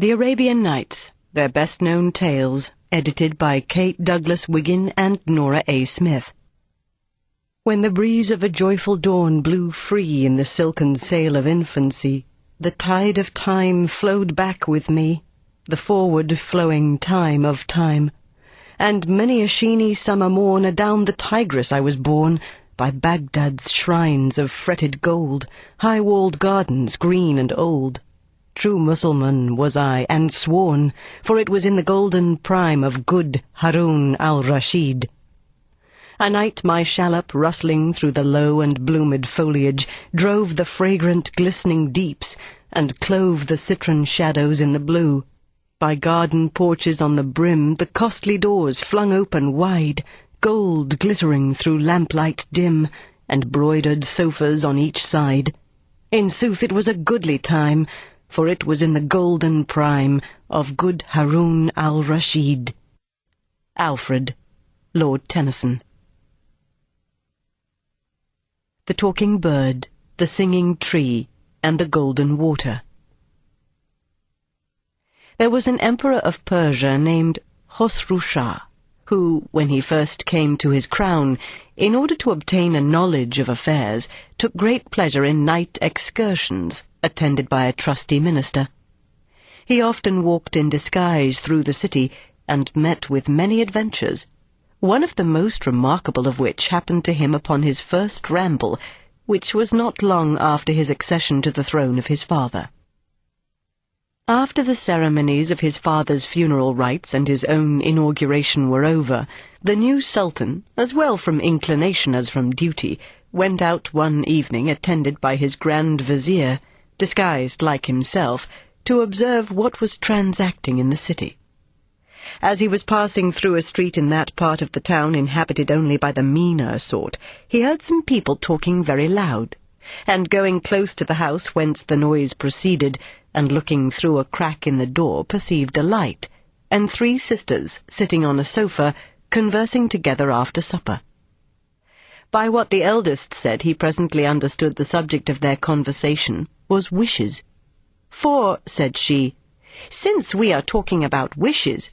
The Arabian Nights, their best-known tales, edited by Kate Douglas Wiggin and Nora A. Smith. When the breeze of a joyful dawn blew free in the silken sail of infancy, the tide of time flowed back with me, the forward-flowing time of time. And many a sheeny summer morn adown the Tigris I was borne, by Baghdad's shrines of fretted gold, high-walled gardens green and old. True Mussulman was I, and sworn, for it was in the golden prime of good Harun al-Rashid. A night my shallop, rustling through the low and bloomed foliage, drove the fragrant glistening deeps, and clove the citron shadows in the blue. By garden porches on the brim the costly doors flung open wide, gold glittering through lamplight dim, and broidered sofas on each side. In sooth it was a goodly time, for it was in the golden prime of good Harun al-Rashid. Alfred, Lord Tennyson. The talking bird, the singing tree, and the golden water. There was an emperor of Persia named Khosru Shah, who, when he first came to his crown, in order to obtain a knowledge of affairs, took great pleasure in night excursions, attended by a trusty minister. He often walked in disguise through the city, and met with many adventures, one of the most remarkable of which happened to him upon his first ramble, which was not long after his accession to the throne of his father. After the ceremonies of his father's funeral rites and his own inauguration were over, the new sultan, as well from inclination as from duty, went out one evening attended by his grand vizier, disguised like himself, to observe what was transacting in the city. As he was passing through a street in that part of the town inhabited only by the meaner sort, he heard some people talking very loud, and going close to the house whence the noise proceeded, and looking through a crack in the door, perceived a light, and 3 sisters sitting on a sofa, conversing together after supper. By what the eldest said, he presently understood the subject of their conversation was wishes. "For," said she, "since we are talking about wishes,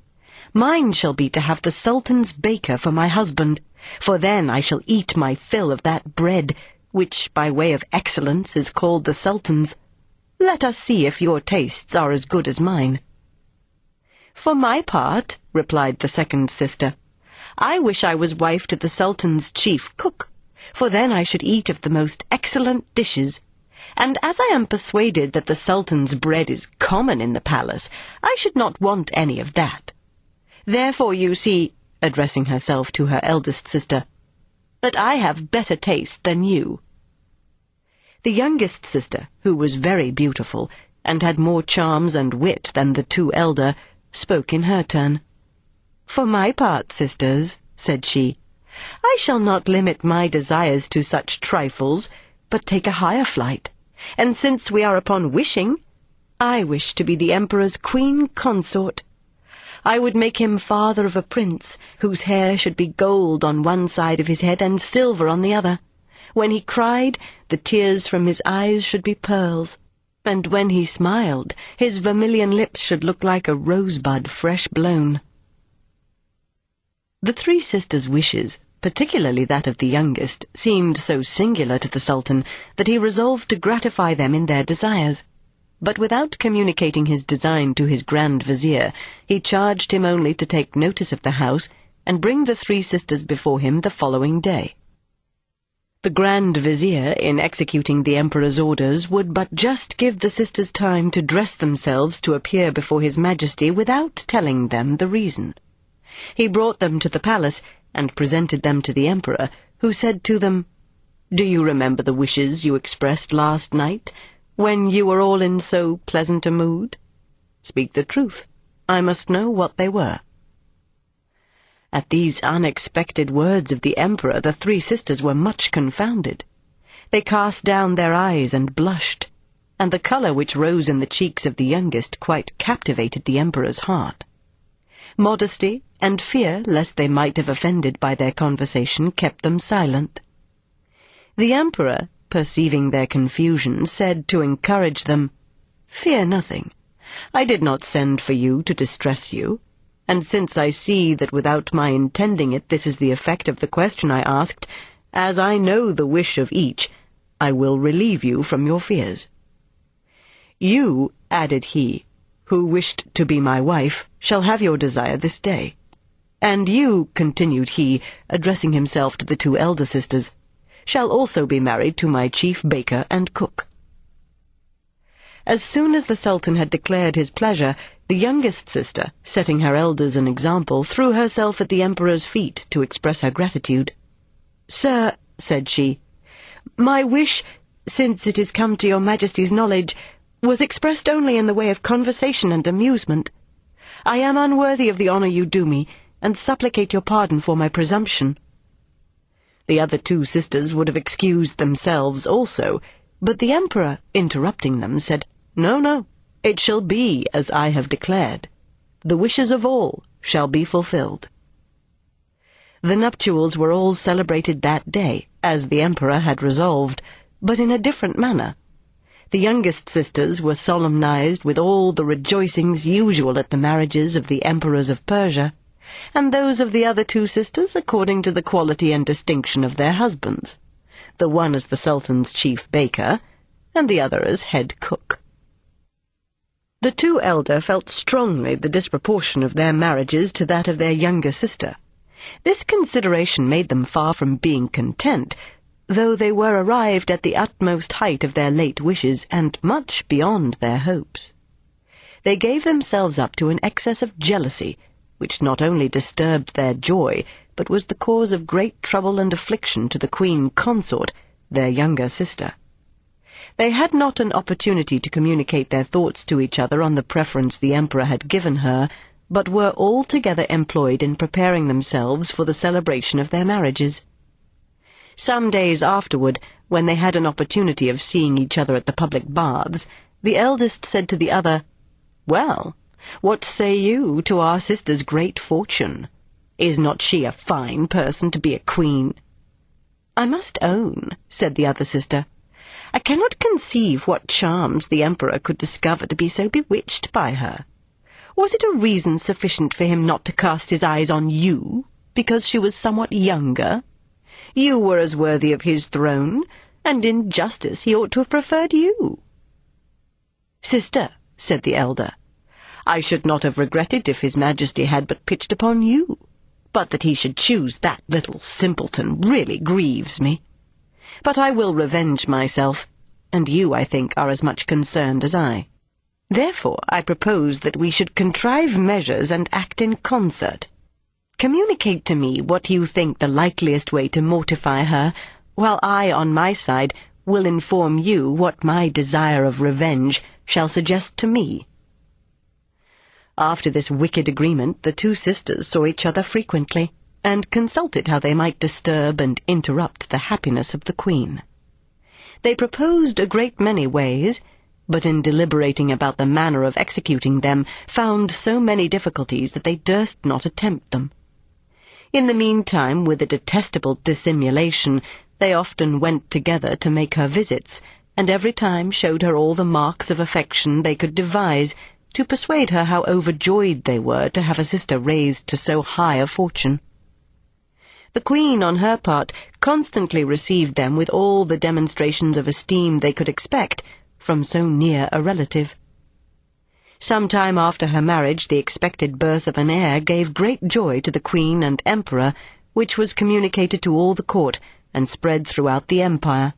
mine shall be to have the Sultan's baker for my husband, for then I shall eat my fill of that bread, which by way of excellence is called the Sultan's. Let us see if your tastes are as good as mine." "For my part," replied the second sister, "I wish I was wife to the Sultan's chief cook, for then I should eat of the most excellent dishes. And as I am persuaded that the Sultan's bread is common in the palace, I should not want any of that. Therefore you see," addressing herself to her eldest sister, "that I have better taste than you." The youngest sister, who was very beautiful, and had more charms and wit than the 2 elder, spoke in her turn. "For my part, sisters," said she, "I shall not limit my desires to such trifles, but take a higher flight. And since we are upon wishing, I wish to be the Emperor's queen consort. I would make him father of a prince, whose hair should be gold on one side of his head and silver on the other. When he cried, the tears from his eyes should be pearls, and when he smiled, his vermilion lips should look like a rosebud fresh blown." The 3 sisters' wishes, particularly that of the youngest, seemed so singular to the Sultan that he resolved to gratify them in their desires. But without communicating his design to his grand vizier, he charged him only to take notice of the house and bring the 3 sisters before him the following day. The grand vizier, in executing the emperor's orders, would but just give the sisters time to dress themselves to appear before his majesty without telling them the reason. He brought them to the palace and presented them to the emperor, who said to them, "Do you remember the wishes you expressed last night, when you were all in so pleasant a mood? Speak the truth. I must know what they were." At these unexpected words of the emperor, the 3 sisters were much confounded. They cast down their eyes and blushed, and the colour which rose in the cheeks of the youngest quite captivated the emperor's heart. Modesty and fear lest they might have offended by their conversation kept them silent. The emperor, perceiving their confusion, said to encourage them, "Fear nothing. I did not send for you to distress you, and since I see that without my intending it this is the effect of the question I asked, as I know the wish of each, I will relieve you from your fears. You, added he, who wished to be my wife, shall have your desire this day. And you, continued he, addressing himself to the two elder sisters, shall also be married to my chief baker and cook. As soon as the Sultan had declared his pleasure, the youngest sister, setting her elders an example, threw herself at the Emperor's feet to express her gratitude. "Sir," said she, "my wish, since it is come to your Majesty's knowledge, was expressed only in the way of conversation and amusement. I am unworthy of the honour you do me, and supplicate your pardon for my presumption." The other two sisters would have excused themselves also, but the Emperor, interrupting them, said, "No, no, it shall be as I have declared. The wishes of all shall be fulfilled." The nuptials were all celebrated that day, as the Emperor had resolved, but in a different manner. The youngest sisters were solemnized with all the rejoicings usual at the marriages of the emperors of Persia, and those of the other two sisters according to the quality and distinction of their husbands, the one as the Sultan's chief baker, and the other as head cook. The two elder felt strongly the disproportion of their marriages to that of their younger sister. This consideration made them far from being content, though they were arrived at the utmost height of their late wishes, and much beyond their hopes. They gave themselves up to an excess of jealousy, which not only disturbed their joy, but was the cause of great trouble and affliction to the Queen Consort, their younger sister. They had not an opportunity to communicate their thoughts to each other on the preference the Emperor had given her, but were altogether employed in preparing themselves for the celebration of their marriages. Some days afterward, when they had an opportunity of seeing each other at the public baths, the eldest said to the other, "Well, what say you to our sister's great fortune? Is not she a fine person to be a queen?" "I must own," said the other sister, "I cannot conceive what charms the Emperor could discover to be so bewitched by her. Was it a reason sufficient for him not to cast his eyes on you, because she was somewhat younger? You were as worthy of his throne, and in justice he ought to have preferred you." "Sister," said the elder, "I should not have regretted if his Majesty had but pitched upon you, but that he should choose that little simpleton really grieves me. But I will revenge myself, and you, I think, are as much concerned as I. Therefore I propose that we should contrive measures and act in concert. Communicate to me what you think the likeliest way to mortify her, while I, on my side, will inform you what my desire of revenge shall suggest to me." After this wicked agreement, the two sisters saw each other frequently, and consulted how they might disturb and interrupt the happiness of the Queen. They proposed a great many ways, but in deliberating about the manner of executing them, found so many difficulties that they durst not attempt them. In the meantime, with a detestable dissimulation, they often went together to make her visits, and every time showed her all the marks of affection they could devise, to persuade her how overjoyed they were to have a sister raised to so high a fortune. The Queen, on her part, constantly received them with all the demonstrations of esteem they could expect from so near a relative. Some time after her marriage, the expected birth of an heir gave great joy to the Queen and Emperor, which was communicated to all the court, and spread throughout the empire.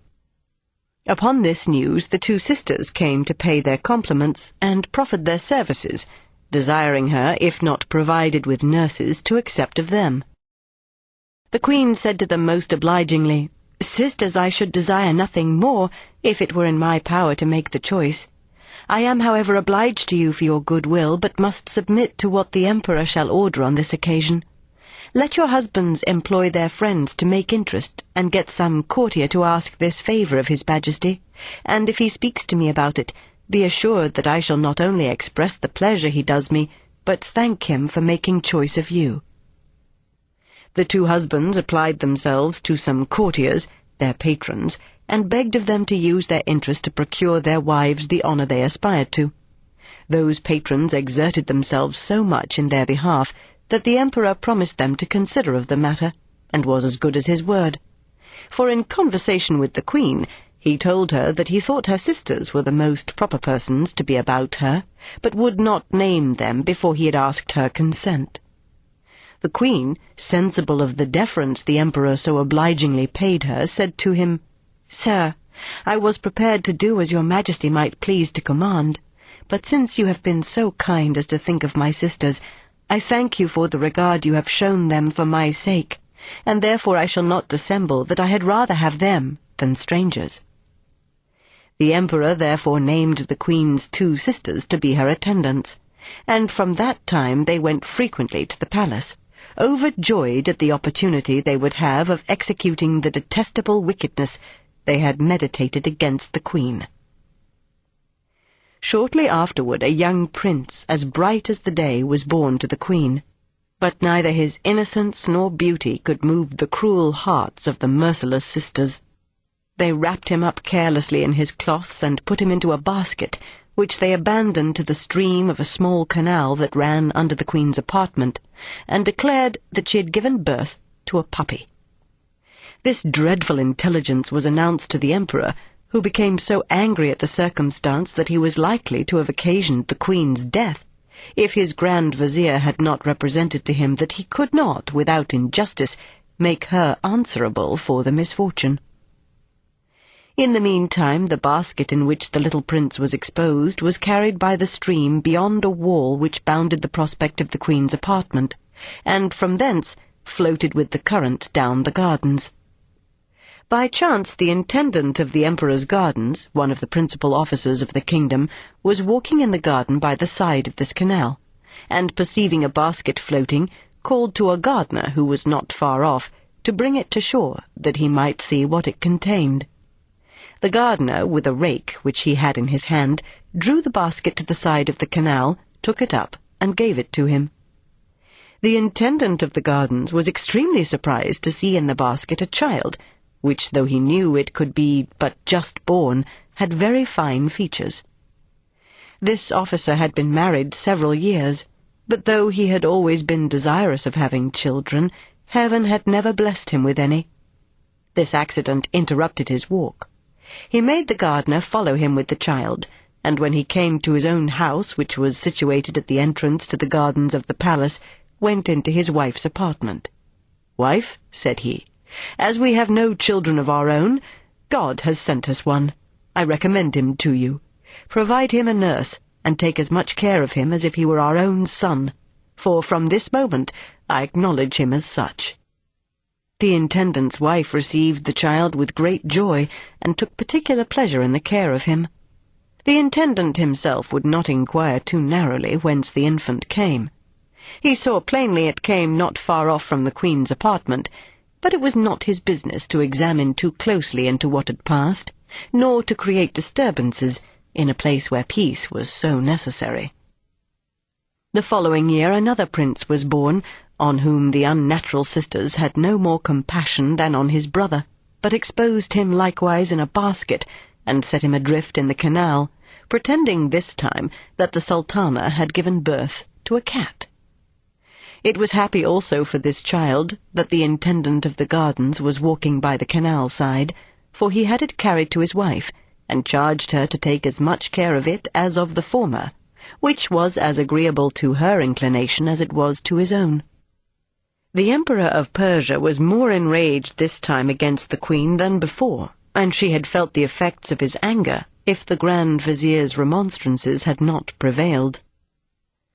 Upon this news the two sisters came to pay their compliments, and proffered their services, desiring her, if not provided with nurses, to accept of them. The Queen said to them most obligingly, "Sisters, I should desire nothing more, if it were in my power to make the choice. I am, however, obliged to you for your good will, but must submit to what the Emperor shall order on this occasion. Let your husbands employ their friends to make interest, and get some courtier to ask this favour of his Majesty, and if he speaks to me about it, be assured that I shall not only express the pleasure he does me, but thank him for making choice of you." The two husbands applied themselves to some courtiers, their patrons, and begged of them to use their interest to procure their wives the honour they aspired to. those patrons exerted themselves so much in their behalf that the emperor promised them to consider of the matter, and was as good as his word. For in conversation with the queen, he told her that he thought her sisters were the most proper persons to be about her, but would not name them before he had asked her consent. The queen, sensible of the deference the emperor so obligingly paid her, said to him, "Sir, I was prepared to do as your majesty might please to command, but since you have been so kind as to think of my sisters, I thank you for the regard you have shown them for my sake, and therefore I shall not dissemble that I had rather have them than strangers." The emperor therefore named the queen's 2 sisters to be her attendants, and from that time they went frequently to the palace, overjoyed at the opportunity they would have of executing the detestable wickedness they had meditated against the queen. Shortly afterward a young prince, as bright as the day, was born to the queen, but neither his innocence nor beauty could move the cruel hearts of the merciless sisters. They wrapped him up carelessly in his cloths and put him into a basket, which they abandoned to the stream of a small canal that ran under the queen's apartment, and declared that she had given birth to a puppy. This dreadful intelligence was announced to the emperor, who became so angry at the circumstance that he was likely to have occasioned the queen's death, if his Grand Vizier had not represented to him that he could not, without injustice, make her answerable for the misfortune. In the meantime, the basket in which the little prince was exposed was carried by the stream beyond a wall which bounded the prospect of the queen's apartment, and from thence floated with the current down the gardens. By chance, the intendant of the emperor's gardens, one of the principal officers of the kingdom, was walking in the garden by the side of this canal, and perceiving a basket floating, called to a gardener who was not far off, to bring it to shore, that he might see what it contained. The gardener, with a rake which he had in his hand, drew the basket to the side of the canal, took it up, and gave it to him. The intendant of the gardens was extremely surprised to see in the basket a child, which, though he knew it could be but just born, had very fine features. This officer had been married several years, but though he had always been desirous of having children, heaven had never blessed him with any. This accident interrupted his walk. He made the gardener follow him with the child, and when he came to his own house, which was situated at the entrance to the gardens of the palace, went into his wife's apartment. "Wife," said he, "as we have no children of our own, God has sent us one. I recommend him to you. Provide him a nurse, and take as much care of him as if he were our own son, for from this moment I acknowledge him as such." The intendant's wife received the child with great joy, and took particular pleasure in the care of him. The intendant himself would not inquire too narrowly whence the infant came. He saw plainly it came not far off from the queen's apartment, but it was not his business to examine too closely into what had passed, nor to create disturbances in a place where peace was so necessary. The following year another prince was born, on whom the unnatural sisters had no more compassion than on his brother, but exposed him likewise in a basket, and set him adrift in the canal, pretending this time that the sultana had given birth to a cat. It was happy also for this child that the intendant of the gardens was walking by the canal side, for he had it carried to his wife, and charged her to take as much care of it as of the former, which was as agreeable to her inclination as it was to his own. The Emperor of Persia was more enraged this time against the Queen than before, and she had felt the effects of his anger, if the Grand Vizier's remonstrances had not prevailed.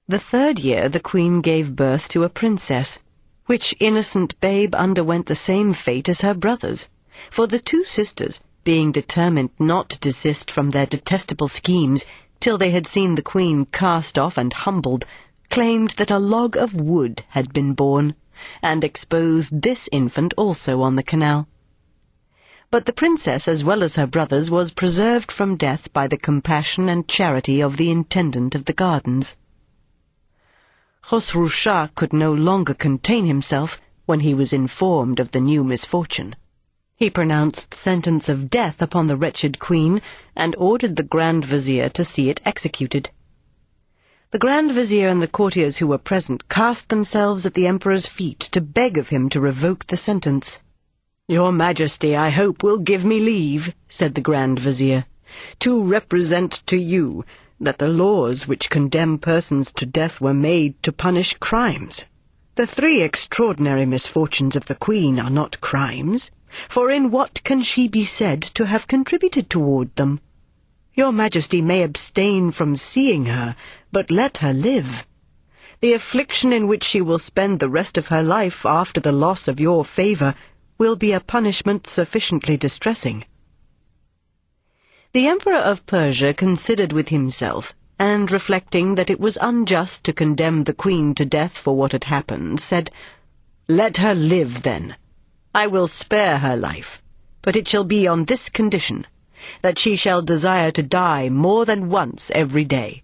The 3rd year the Queen gave birth to a princess, which innocent babe underwent the same fate as her brothers, for the 2 sisters, being determined not to desist from their detestable schemes till they had seen the Queen cast off and humbled, claimed that a log of wood had been born, and exposed this infant also on the canal. But the princess, as well as her brothers, was preserved from death by the compassion and charity of the intendant of the gardens. Khosrow Shah could no longer contain himself when he was informed of the new misfortune. He pronounced sentence of death upon the wretched queen, and ordered the Grand Vizier to see it executed. The Grand Vizier and the courtiers who were present cast themselves at the Emperor's feet to beg of him to revoke the sentence. "Your Majesty, I hope, will give me leave," said the Grand Vizier, "to represent to you that the laws which condemn persons to death were made to punish crimes. The 3 extraordinary misfortunes of the Queen are not crimes, for in what can she be said to have contributed toward them? Your Majesty may abstain from seeing her, but let her live. The affliction in which she will spend the rest of her life after the loss of your favour will be a punishment sufficiently distressing." The Emperor of Persia considered with himself, and reflecting that it was unjust to condemn the Queen to death for what had happened, said, "Let her live, then. I will spare her life, but it shall be on this condition, that she shall desire to die more than once every day.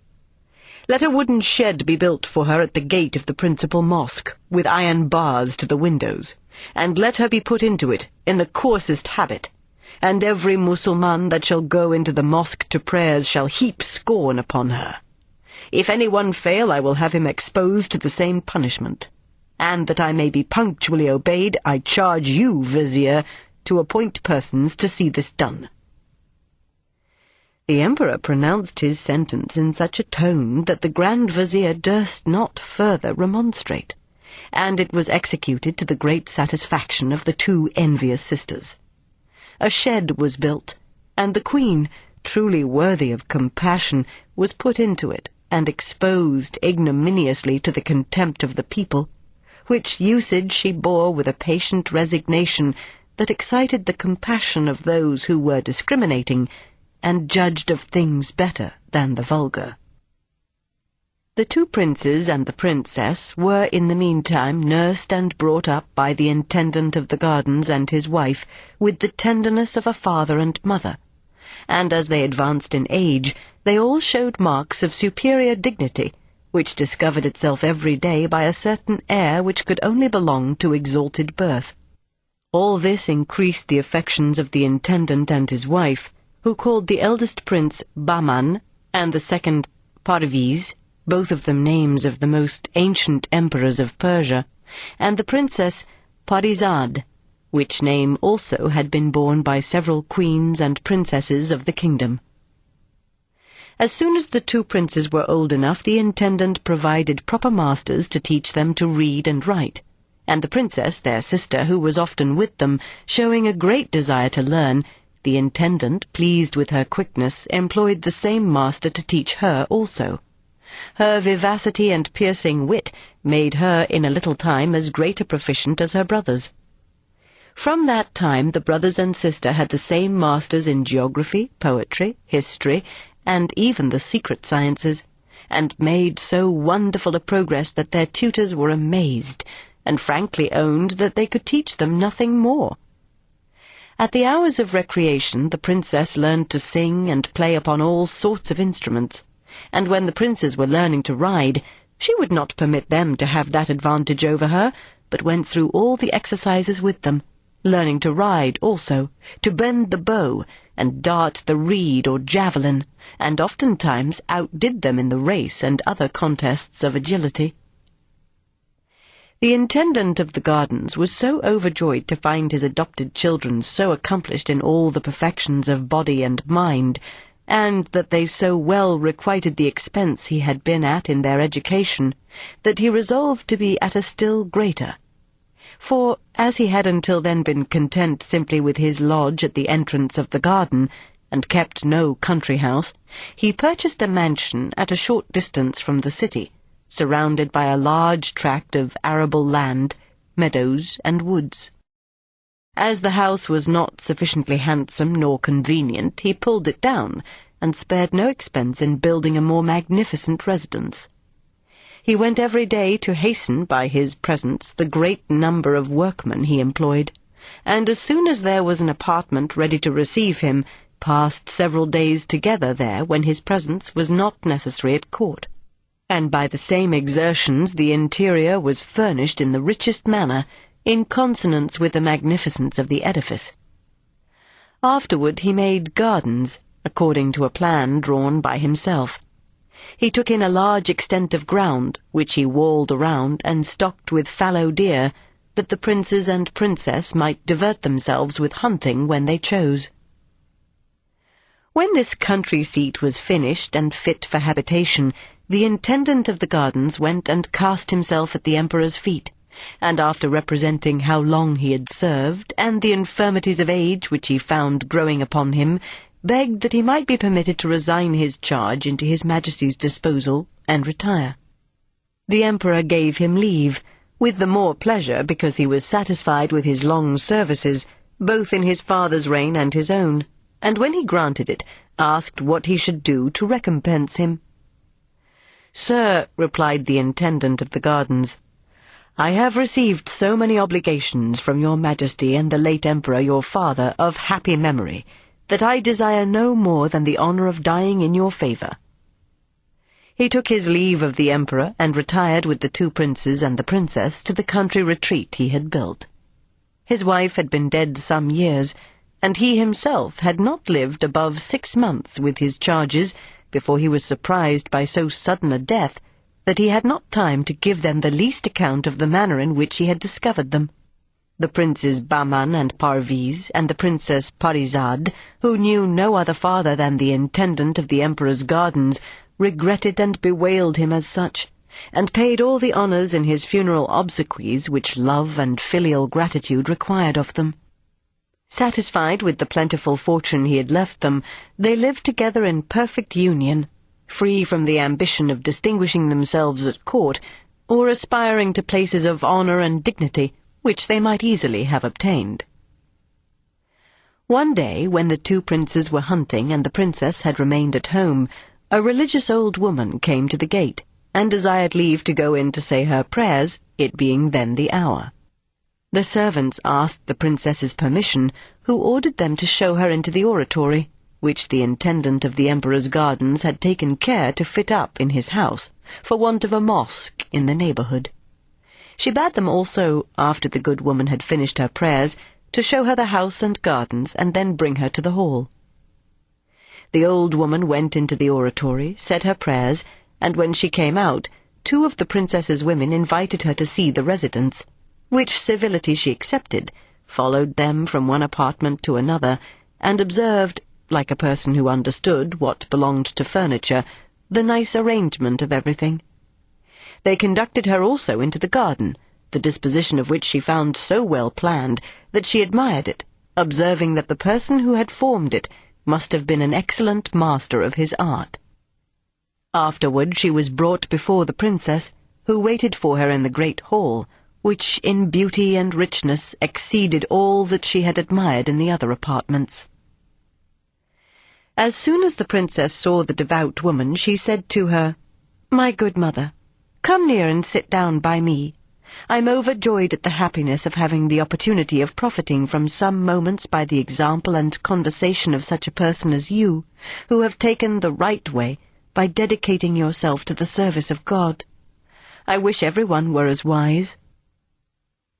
Let a wooden shed be built for her at the gate of the principal mosque, with iron bars to the windows, and let her be put into it in the coarsest habit, and every Mussulman that shall go into the mosque to prayers shall heap scorn upon her. If any one fail, I will have him exposed to the same punishment. And that I may be punctually obeyed, I charge you, Vizier, to appoint persons to see this done." The Emperor pronounced his sentence in such a tone that the Grand Vizier durst not further remonstrate, and it was executed to the great satisfaction of the 2 envious sisters. A shed was built, and the Queen, truly worthy of compassion, was put into it and exposed ignominiously to the contempt of the people, which usage she bore with a patient resignation that excited the compassion of those who were discriminating, and judged of things better than the vulgar. The 2 princes and the princess were in the meantime nursed and brought up by the intendant of the gardens and his wife with the tenderness of a father and mother, and as they advanced in age they all showed marks of superior dignity, which discovered itself every day by a certain air which could only belong to exalted birth. All this increased the affections of the intendant and his wife, who called the eldest prince Bahman, and the second Parviz, both of them names of the most ancient emperors of Persia, and the princess Parizade, which name also had been borne by several queens and princesses of the kingdom. As soon as the 2 princes were old enough, the intendant provided proper masters to teach them to read and write, and the princess, their sister, who was often with them, showing a great desire to learn, the intendant, pleased with her quickness, employed the same master to teach her also. Her vivacity and piercing wit made her in a little time as great a proficient as her brothers. From that time the brothers and sister had the same masters in geography, poetry, history, and even the secret sciences, and made so wonderful a progress that their tutors were amazed, and frankly owned that they could teach them nothing more. At the hours of recreation the princess learned to sing and play upon all sorts of instruments, and when the princes were learning to ride, she would not permit them to have that advantage over her, but went through all the exercises with them, learning to ride also, to bend the bow, and dart the reed or javelin, and oftentimes outdid them in the race and other contests of agility. The intendant of the gardens was so overjoyed to find his adopted children so accomplished in all the perfections of body and mind, and that they so well requited the expense he had been at in their education, that he resolved to be at a still greater. For, as he had until then been content simply with his lodge at the entrance of the garden, and kept no country house, he purchased a mansion at a short distance from the city, surrounded by a large tract of arable land, meadows, and woods. As the house was not sufficiently handsome nor convenient, he pulled it down, and spared no expense in building a more magnificent residence. He went every day to hasten by his presence the great number of workmen he employed, and as soon as there was an apartment ready to receive him, passed several days together there when his presence was not necessary at court. And by the same exertions the interior was furnished in the richest manner, in consonance with the magnificence of the edifice. Afterward he made gardens, according to a plan drawn by himself. He took in a large extent of ground, which he walled around and stocked with fallow deer, that the princes and princess might divert themselves with hunting when they chose. When this country seat was finished and fit for habitation, the intendant of the gardens went and cast himself at the emperor's feet, and after representing how long he had served, and the infirmities of age which he found growing upon him, begged that he might be permitted to resign his charge into his Majesty's disposal and retire. The emperor gave him leave, with the more pleasure because he was satisfied with his long services, both in his father's reign and his own, and when he granted it, asked what he should do to recompense him. "Sir," replied the intendant of the gardens, "I have received so many obligations from your Majesty and the late Emperor your father of happy memory, that I desire no more than the honor of dying in your favor." He took his leave of the emperor and retired with the two princes and the princess to the country retreat he had built. His wife had been dead some years, and he himself had not lived above 6 months with his charges before he was surprised by so sudden a death that he had not time to give them the least account of the manner in which he had discovered them. The princes Bahman and Parviz, and the princess Parizade, who knew no other father than the intendant of the emperor's gardens, regretted and bewailed him as such, and paid all the honors in his funeral obsequies which love and filial gratitude required of them. Satisfied with the plentiful fortune he had left them, they lived together in perfect union, free from the ambition of distinguishing themselves at court, or aspiring to places of honor and dignity, which they might easily have obtained. One day, when the two princes were hunting and the princess had remained at home, a religious old woman came to the gate, and desired leave to go in to say her prayers, it being then the hour. The servants asked the princess's permission, who ordered them to show her into the oratory, which the intendant of the emperor's gardens had taken care to fit up in his house, for want of a mosque in the neighborhood. She bade them also, after the good woman had finished her prayers, to show her the house and gardens, and then bring her to the hall. The old woman went into the oratory, said her prayers, and when she came out, 2 of the princess's women invited her to see the residence, which civility she accepted, followed them from one apartment to another, and observed, like a person who understood what belonged to furniture, the nice arrangement of everything. They conducted her also into the garden, the disposition of which she found so well planned that she admired it, observing that the person who had formed it must have been an excellent master of his art. Afterward she was brought before the princess, who waited for her in the great hall, which in beauty and richness exceeded all that she had admired in the other apartments. As soon as the princess saw the devout woman, she said to her, "My good mother, come near and sit down by me. I'm overjoyed at the happiness of having the opportunity of profiting from some moments by the example and conversation of such a person as you, who have taken the right way by dedicating yourself to the service of God. I wish everyone were as wise."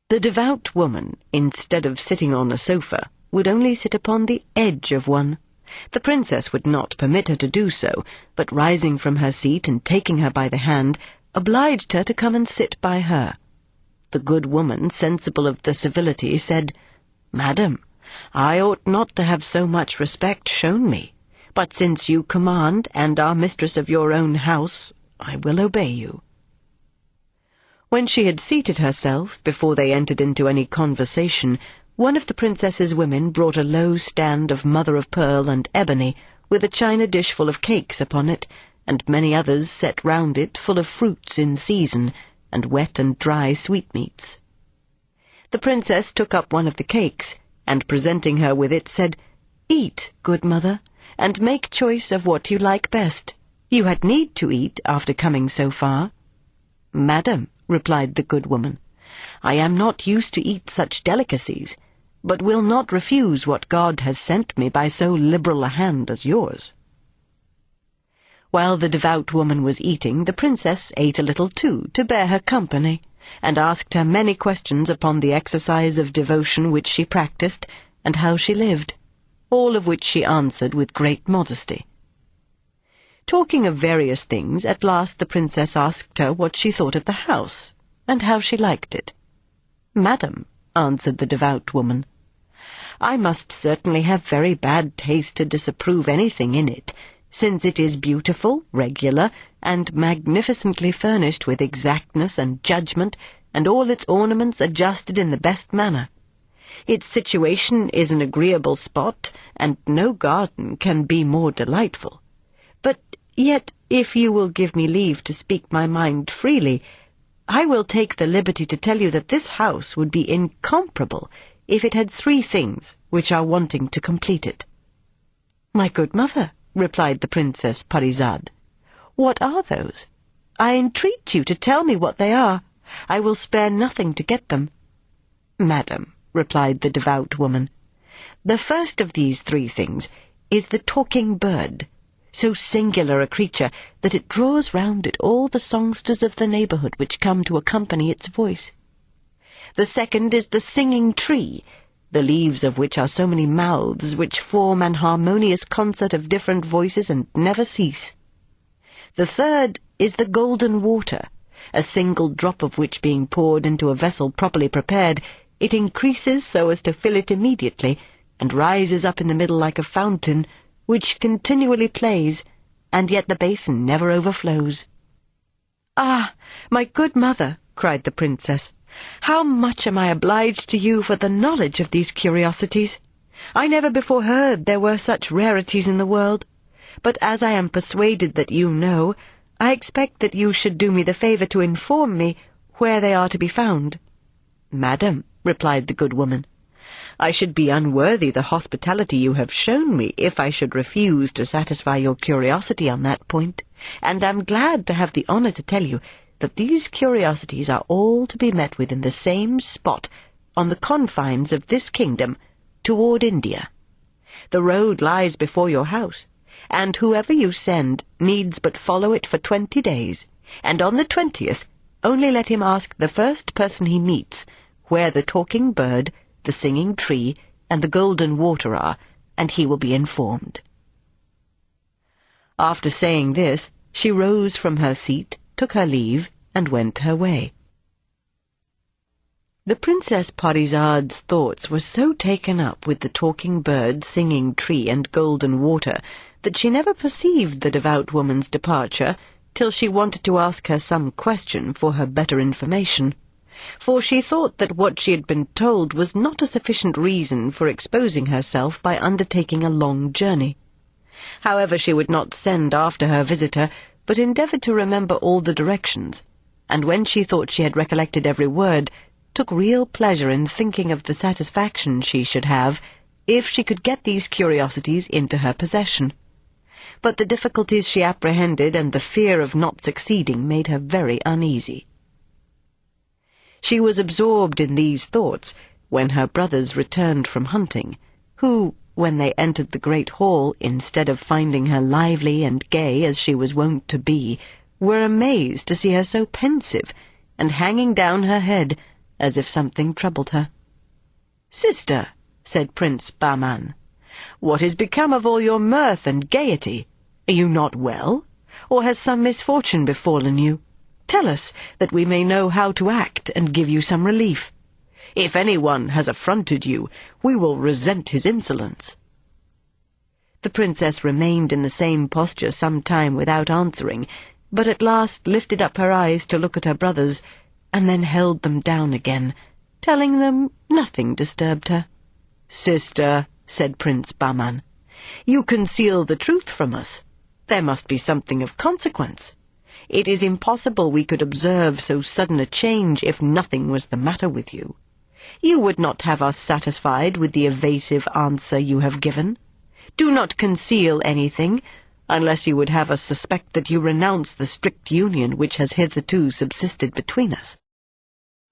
The devout woman, instead of sitting on a sofa, would only sit upon the edge of one. The princess would not permit her to do so, but rising from her seat and taking her by the hand, obliged her to come and sit by her. The good woman, sensible of the civility, said, "Madam, I ought not to have so much respect shown me, but since you command and are mistress of your own house, I will obey you." When she had seated herself, before they entered into any conversation, one of the princess's women brought a low stand of mother-of-pearl and ebony, with a china dish full of cakes upon it, and many others set round it full of fruits in season, and wet and dry sweetmeats. The princess took up one of the cakes, and presenting her with it, said, "Eat, good mother, and make choice of what you like best. You had need to eat after coming so far." "Madam," replied the good woman, "I am not used to eat such delicacies, but will not refuse what God has sent me by so liberal a hand as yours." While the devout woman was eating, the princess ate a little too, to bear her company, and asked her many questions upon the exercise of devotion which she practiced, and how she lived, all of which she answered with great modesty. Talking of various things, at last the princess asked her what she thought of the house, and how she liked it. "Madam," answered the devout woman, "I must certainly have very bad taste to disapprove anything in it, since it is beautiful, regular, and magnificently furnished with exactness and judgment, and all its ornaments adjusted in the best manner. Its situation is an agreeable spot, and no garden can be more delightful. But yet, if you will give me leave to speak my mind freely, I will take the liberty to tell you that this house would be incomparable if it had 3 things which are wanting to complete it." "My good mother," replied the Princess Parizade, "what are those? I entreat you to tell me what they are. I will spare nothing to get them." "Madam," replied the devout woman, "the first of these 3 things is the talking bird, so singular a creature that it draws round it all the songsters of the neighbourhood which come to accompany its voice. The second is the singing tree, the leaves of which are so many mouths which form an harmonious concert of different voices and never cease. The third is the golden water, a single drop of which being poured into a vessel properly prepared, it increases so as to fill it immediately, and rises up in the middle like a fountain, which continually plays, and yet the basin never overflows." "Ah, my good mother," cried the princess, "how much am I obliged to you for the knowledge of these curiosities! I never before heard there were such rarities in the world. But as I am persuaded that you know, I expect that you should do me the favour to inform me where they are to be found." "Madam," replied the good woman, "I should be unworthy the hospitality you have shown me if I should refuse to satisfy your curiosity on that point, and am glad to have the honour to tell you that these curiosities are all to be met with in the same spot, on the confines of this kingdom, toward India. The road lies before your house, and whoever you send needs but follow it for 20 days, and on the 20th only let him ask the first person he meets where the talking bird, the singing tree, and the golden water are, and he will be informed." After saying this, she rose from her seat, took her leave, and went her way. The Princess Parizade's thoughts were so taken up with the talking bird, singing tree, and golden water that she never perceived the devout woman's departure till she wanted to ask her some question for her better information, for she thought that what she had been told was not a sufficient reason for exposing herself by undertaking a long journey. However, she would not send after her visitor, but endeavoured to remember all the directions, and when she thought she had recollected every word, took real pleasure in thinking of the satisfaction she should have if she could get these curiosities into her possession. But the difficulties she apprehended and the fear of not succeeding made her very uneasy. She was absorbed in these thoughts when her brothers returned from hunting, who, when they entered the great hall, instead of finding her lively and gay as she was wont to be, were amazed to see her so pensive, and hanging down her head, as if something troubled her. "Sister," said Prince Bahman, "what is become of all your mirth and gaiety? Are you not well, or has some misfortune befallen you? Tell us, that we may know how to act and give you some relief. If anyone has affronted you, we will resent his insolence." The princess remained in the same posture some time without answering, but at last lifted up her eyes to look at her brothers, and then held them down again, telling them nothing disturbed her. "Sister," said Prince Bahman, "you conceal the truth from us. There must be something of consequence. It is impossible we could observe so sudden a change if nothing was the matter with you. You would not have us satisfied with the evasive answer you have given. Do not conceal anything, unless you would have us suspect that you renounce the strict union which has hitherto subsisted between us."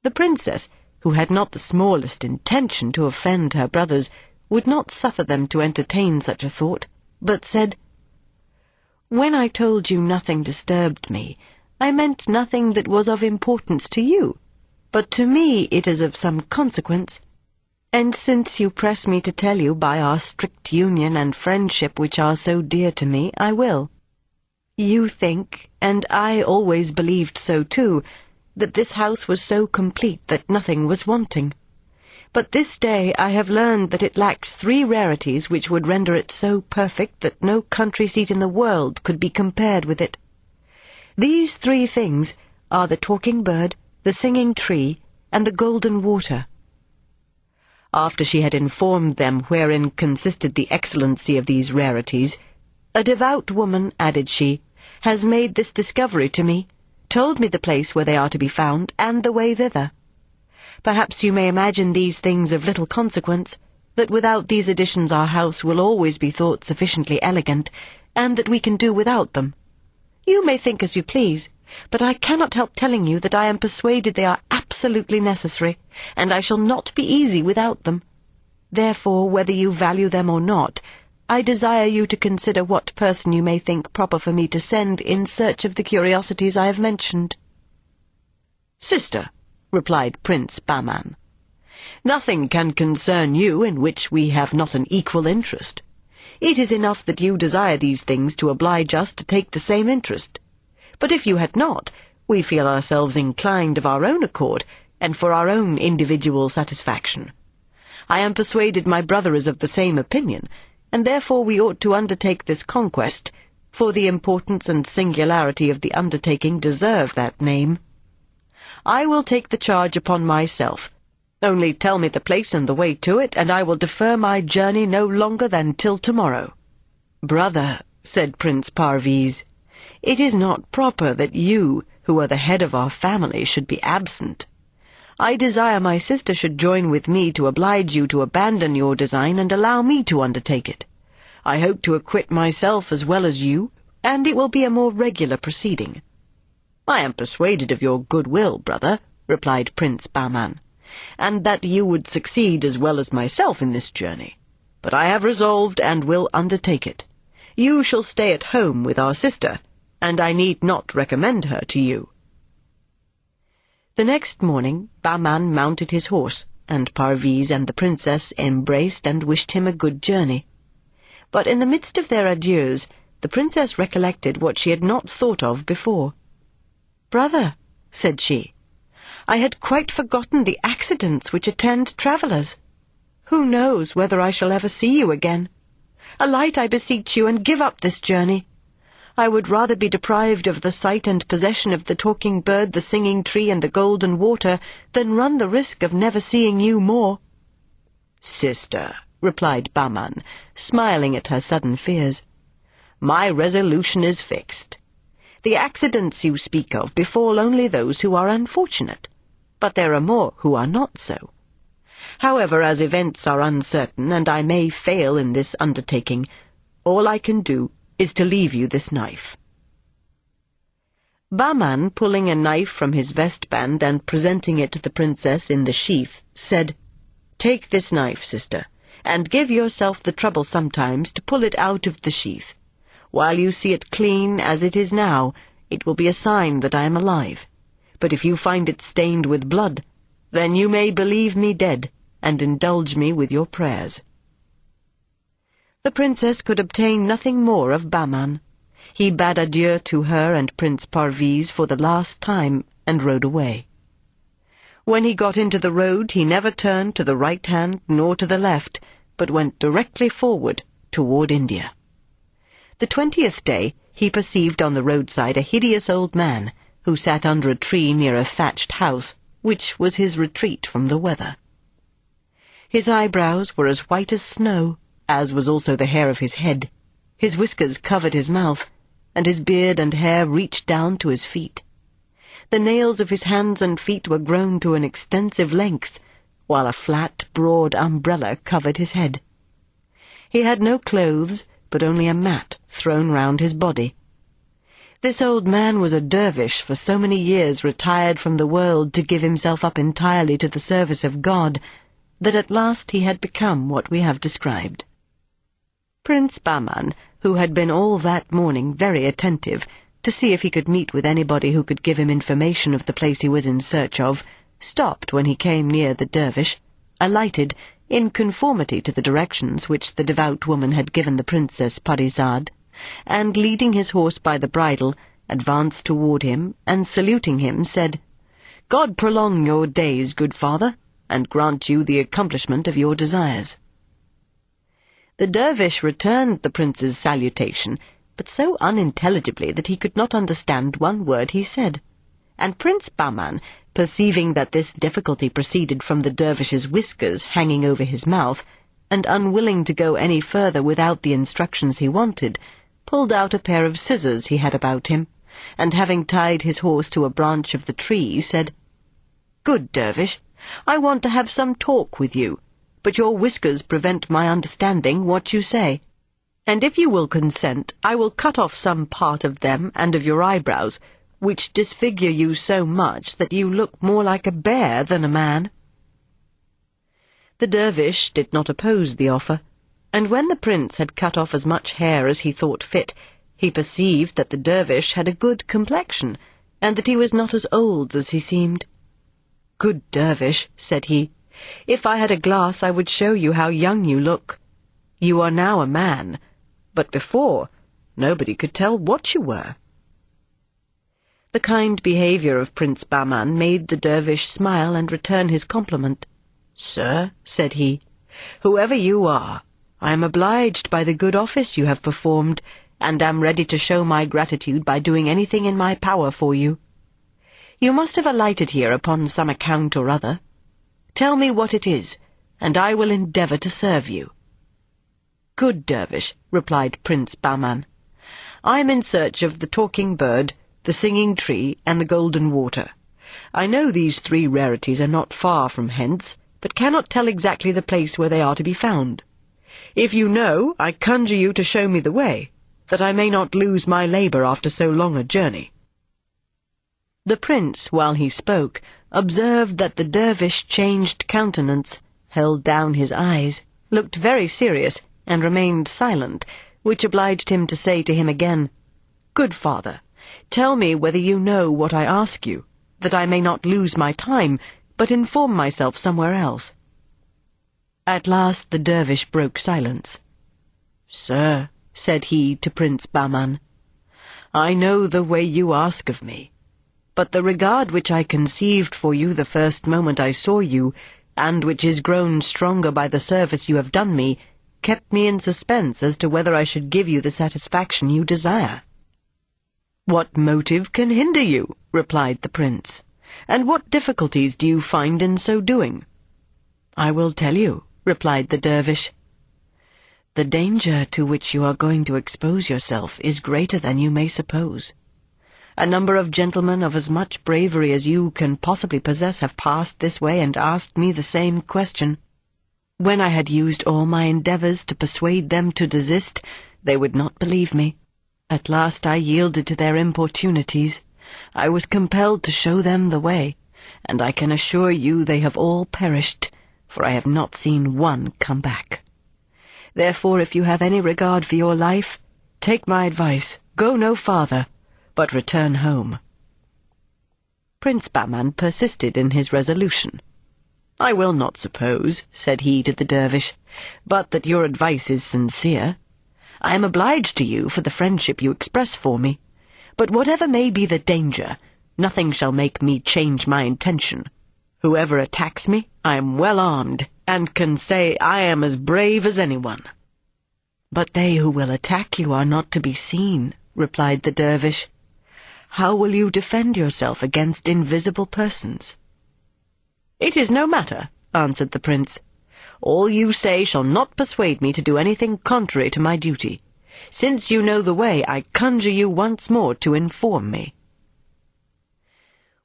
The princess, who had not the smallest intention to offend her brothers, would not suffer them to entertain such a thought, but said, "When I told you nothing disturbed me, I meant nothing that was of importance to you, but to me it is of some consequence. And since you press me to tell you by our strict union and friendship which are so dear to me, I will. You think, and I always believed so too, that this house was so complete that nothing was wanting. But this day I have learned that it lacks 3 rarities which would render it so perfect that no country seat in the world could be compared with it. These 3 things are the talking bird, the singing tree, and the golden water. After she had informed them wherein consisted the excellency of these rarities, "A devout woman," added she, "has made this discovery to me, told me the place where they are to be found, and the way thither. Perhaps you may imagine these things of little consequence, that without these additions our house will always be thought sufficiently elegant, and that we can do without them. You may think as you please, but I cannot help telling you that I am persuaded they are absolutely necessary, and I shall not be easy without them. Therefore, whether you value them or not, I desire you to consider what person you may think proper for me to send in search of the curiosities I have mentioned." "Sister," replied Prince Bahman, "nothing can concern you in which we have not an equal interest. It is enough that you desire these things to oblige us to take the same interest. But if you had not, we feel ourselves inclined of our own accord, and for our own individual satisfaction. I am persuaded my brother is of the same opinion, and therefore we ought to undertake this conquest, for the importance and singularity of the undertaking deserve that name. I will take the charge upon myself. Only tell me the place and the way to it, and I will defer my journey no longer than till tomorrow." "Brother," said Prince Parviz, "it is not proper that you, who are the head of our family, should be absent. I desire my sister should join with me to oblige you to abandon your design and allow me to undertake it. I hope to acquit myself as well as you, and it will be a more regular proceeding." "I am persuaded of your goodwill, brother," replied Prince Bahman, "and that you would succeed as well as myself in this journey. But I have resolved and will undertake it. You shall stay at home with our sister, and I need not recommend her to you." The next morning Bahman mounted his horse, and Parviz and the princess embraced and wished him a good journey. But in the midst of their adieus, the princess recollected what she had not thought of before. "Brother," said she, "I had quite forgotten the accidents which attend travellers. Who knows whether I shall ever see you again? Alight, I beseech you, and give up this journey. I would rather be deprived of the sight and possession of the talking bird, the singing tree, and the golden water, than run the risk of never seeing you more." "Sister," replied Bahman, smiling at her sudden fears, "my resolution is fixed. The accidents you speak of befall only those who are unfortunate, but there are more who are not so. However, as events are uncertain, and I may fail in this undertaking, all I can do is to leave you this knife." Bahman, pulling a knife from his vestband and presenting it to the princess in the sheath, said, "Take this knife, sister, and give yourself the trouble sometimes to pull it out of the sheath. While you see it clean as it is now, it will be a sign that I am alive. But if you find it stained with blood, then you may believe me dead, and indulge me with your prayers." The princess could obtain nothing more of Bahman. He bade adieu to her and Prince Parviz for the last time, and rode away. When he got into the road, he never turned to the right hand nor to the left, but went directly forward toward India. The 20th day he perceived on the roadside a hideous old man, who sat under a tree near a thatched house, which was his retreat from the weather. His eyebrows were as white as snow, as was also the hair of his head. His whiskers covered his mouth, and his beard and hair reached down to his feet. The nails of his hands and feet were grown to an extensive length, while a flat, broad umbrella covered his head. He had no clothes, but only a mat thrown round his body. This old man was a dervish for so many years retired from the world to give himself up entirely to the service of God, that at last he had become what we have described. Prince Bahman, who had been all that morning very attentive to see if he could meet with anybody who could give him information of the place he was in search of, stopped when he came near the dervish, alighted, in conformity to the directions which the devout woman had given the Princess Parizade, and leading his horse by the bridle, advanced toward him, and saluting him, said, "God prolong your days, good father, and grant you the accomplishment of your desires." The dervish returned the prince's salutation, but so unintelligibly that he could not understand one word he said. And Prince Bahman, perceiving that this difficulty proceeded from the dervish's whiskers hanging over his mouth, and unwilling to go any further without the instructions he wanted, pulled out a pair of scissors he had about him, and having tied his horse to a branch of the tree, said, "Good dervish, I want to have some talk with you, but your whiskers prevent my understanding what you say. And if you will consent, I will cut off some part of them and of your eyebrows, which disfigure you so much that you look more like a bear than a man." The dervish did not oppose the offer, and when the prince had cut off as much hair as he thought fit, he perceived that the dervish had a good complexion, and that he was not as old as he seemed. "Good dervish," said he, "if I had a glass I would show you how young you look. You are now a man, but before nobody could tell what you were." The kind behavior of Prince Bahman made the dervish smile and return his compliment. "Sir," said he, "whoever you are, I am obliged by the good office you have performed, and am ready to show my gratitude by doing anything in my power for you. You must have alighted here upon some account or other. Tell me what it is, and I will endeavor to serve you." "Good dervish," replied Prince Bahman, "I am in search of the talking bird, the singing tree, and the golden water. I know these three rarities are not far from hence, but cannot tell exactly the place where they are to be found. If you know, I conjure you to show me the way, that I may not lose my labor after so long a journey." The prince, while he spoke, observed that the dervish changed countenance, held down his eyes, looked very serious, and remained silent, which obliged him to say to him again, "Good father, tell me whether you know what I ask you, that I may not lose my time, but inform myself somewhere else." At last the dervish broke silence. "Sir," said he to Prince Bahman, "I know the way you ask of me, but the regard which I conceived for you the first moment I saw you, and which is grown stronger by the service you have done me, kept me in suspense as to whether I should give you the satisfaction you desire." "What motive can hinder you?" replied the prince. "And what difficulties do you find in so doing?" "I will tell you," replied the dervish. "The danger to which you are going to expose yourself is greater than you may suppose. A number of gentlemen of as much bravery as you can possibly possess have passed this way and asked me the same question. When I had used all my endeavors to persuade them to desist, they would not believe me. At last I yielded to their importunities. I was compelled to show them the way, and I can assure you they have all perished, for I have not seen one come back. Therefore, if you have any regard for your life, take my advice, go no farther, but return home." Prince Bahman persisted in his resolution. "I will not suppose," said he to the dervish, "but that your advice is sincere. I am obliged to you for the friendship you express for me, but whatever may be the danger, nothing shall make me change my intention. Whoever attacks me, I am well armed, and can say I am as brave as anyone." "But they who will attack you are not to be seen," replied the dervish. "How will you defend yourself against invisible persons?" "It is no matter," answered the prince. "All you say shall not persuade me to do anything contrary to my duty. Since you know the way, I conjure you once more to inform me."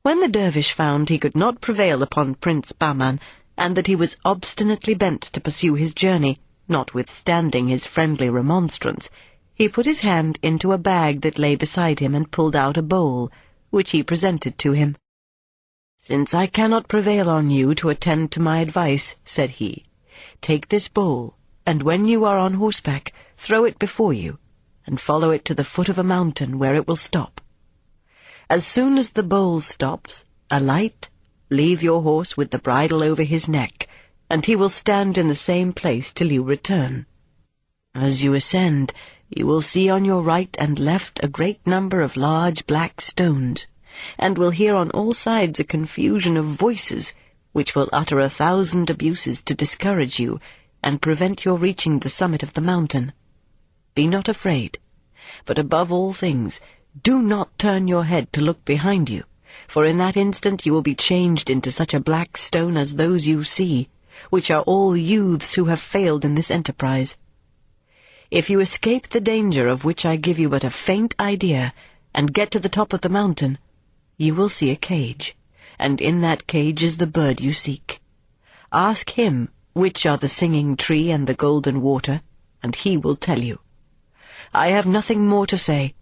When the dervish found he could not prevail upon Prince Bahman, and that he was obstinately bent to pursue his journey, notwithstanding his friendly remonstrance, he put his hand into a bag that lay beside him and pulled out a bowl, which he presented to him. "Since I cannot prevail on you to attend to my advice," said he, "take this bowl, and when you are on horseback, throw it before you, and follow it to the foot of a mountain where it will stop. As soon as the bowl stops, alight, leave your horse with the bridle over his neck, and he will stand in the same place till you return. As you ascend, you will see on your right and left a great number of large black stones, and will hear on all sides a confusion of voices, which will utter 1,000 abuses to discourage you, and prevent your reaching the summit of the mountain. Be not afraid, but above all things, do not turn your head to look behind you, for in that instant you will be changed into such a black stone as those you see, which are all youths who have failed in this enterprise. If you escape the danger of which I give you but a faint idea, and get to the top of the mountain, you will see a cage, and in that cage is the bird you seek. Ask him which are the singing tree and the golden water, and he will tell you. I have nothing more to say.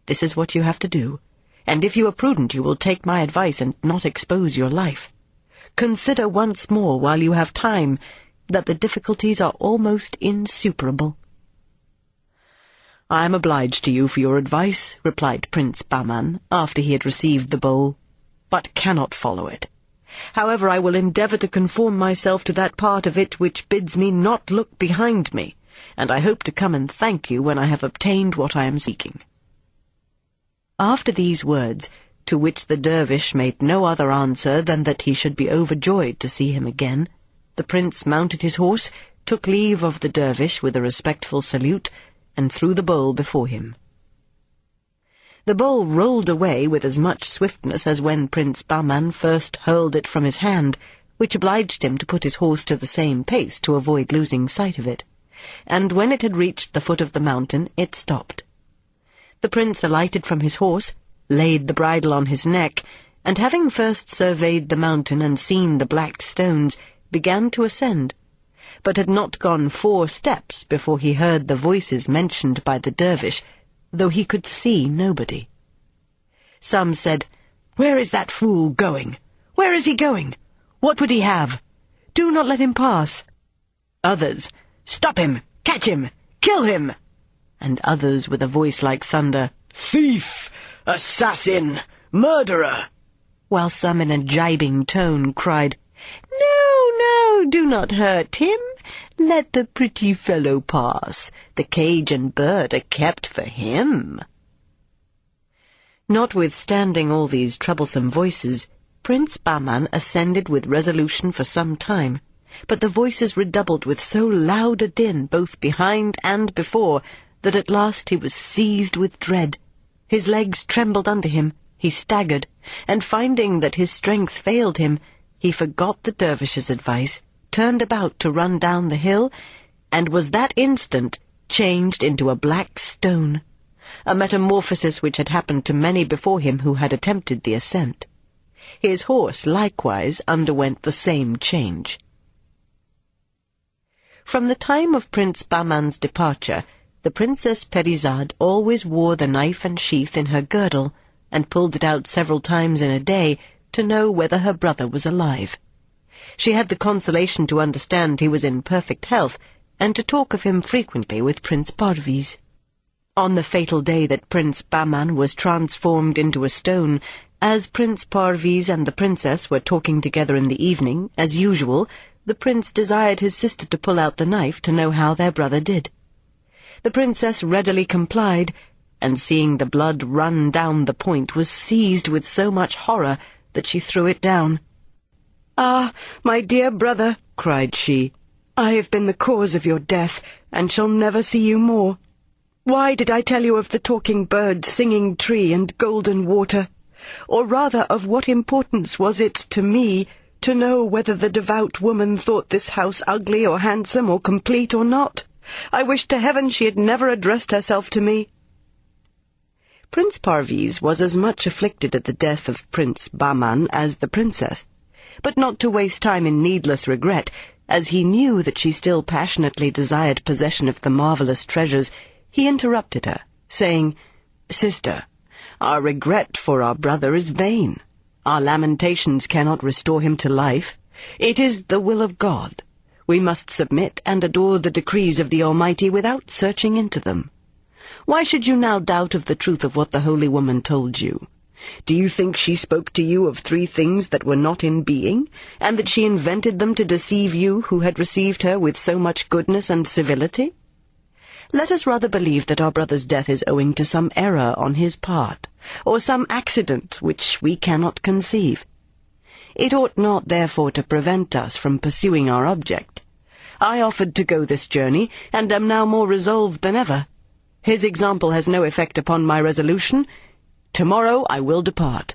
This is what you have to do, and if you are prudent you will take my advice and not expose your life. Consider once more, while you have time, that the difficulties are almost insuperable." "I am obliged to you for your advice," replied Prince Bahman, after he had received the bowl, "but cannot follow it. However, I will endeavour to conform myself to that part of it which bids me not look behind me, and I hope to come and thank you when I have obtained what I am seeking." After these words, to which the dervish made no other answer than that he should be overjoyed to see him again, the prince mounted his horse, took leave of the dervish with a respectful salute, and threw the bowl before him. The bowl rolled away with as much swiftness as when Prince Bahman first hurled it from his hand, which obliged him to put his horse to the same pace to avoid losing sight of it, and when it had reached the foot of the mountain it stopped. The prince alighted from his horse, laid the bridle on his neck, and having first surveyed the mountain and seen the black stones, began to ascend, but had not gone 4 steps before he heard the voices mentioned by the dervish, though he could see nobody. Some said, "Where is that fool going? Where is he going? What would he have? Do not let him pass." Others, "Stop him! Catch him! Kill him!" And others with a voice like thunder, "Thief! Assassin! Murderer!" While some in a gibing tone cried, "No, do not hurt him. Let the pretty fellow pass. The cage and bird are kept for him." Notwithstanding all these troublesome voices, Prince Bahman ascended with resolution for some time, but the voices redoubled with so loud a din, both behind and before, that at last he was seized with dread. His legs trembled under him, he staggered, and finding that his strength failed him, he forgot the dervish's advice, turned about to run down the hill, and was that instant changed into a black stone, a metamorphosis which had happened to many before him who had attempted the ascent. His horse likewise underwent the same change. From the time of Prince Bahman's departure, the Princess Scheherazade always wore the knife and sheath in her girdle, and pulled it out several times in a day to know whether her brother was alive. She had the consolation to understand he was in perfect health, and to talk of him frequently with Prince Parviz. On the fatal day that Prince Bahman was transformed into a stone, as Prince Parviz and the princess were talking together in the evening, as usual, the prince desired his sister to pull out the knife to know how their brother did. The princess readily complied, and seeing the blood run down the point, was seized with so much horror that she threw it down. "Ah, my dear brother," cried she, "I have been the cause of your death, and shall never see you more. Why did I tell you of the talking bird, singing tree, and golden water? Or rather, of what importance was it to me to know whether the devout woman thought this house ugly or handsome or complete or not? I wish to heaven she had never addressed herself to me." Prince Parviz was as much afflicted at the death of Prince Bahman as the princess, but not to waste time in needless regret, as he knew that she still passionately desired possession of the marvelous treasures, he interrupted her, saying, "Sister, our regret for our brother is vain. Our lamentations cannot restore him to life. It is the will of God. We must submit and adore the decrees of the Almighty without searching into them. Why should you now doubt of the truth of what the holy woman told you? Do you think she spoke to you of 3 things that were not in being, and that she invented them to deceive you who had received her with so much goodness and civility? Let us rather believe that our brother's death is owing to some error on his part, or some accident which we cannot conceive. It ought not, therefore, to prevent us from pursuing our object. I offered to go this journey, and am now more resolved than ever. His example has no effect upon my resolution. Tomorrow I will depart."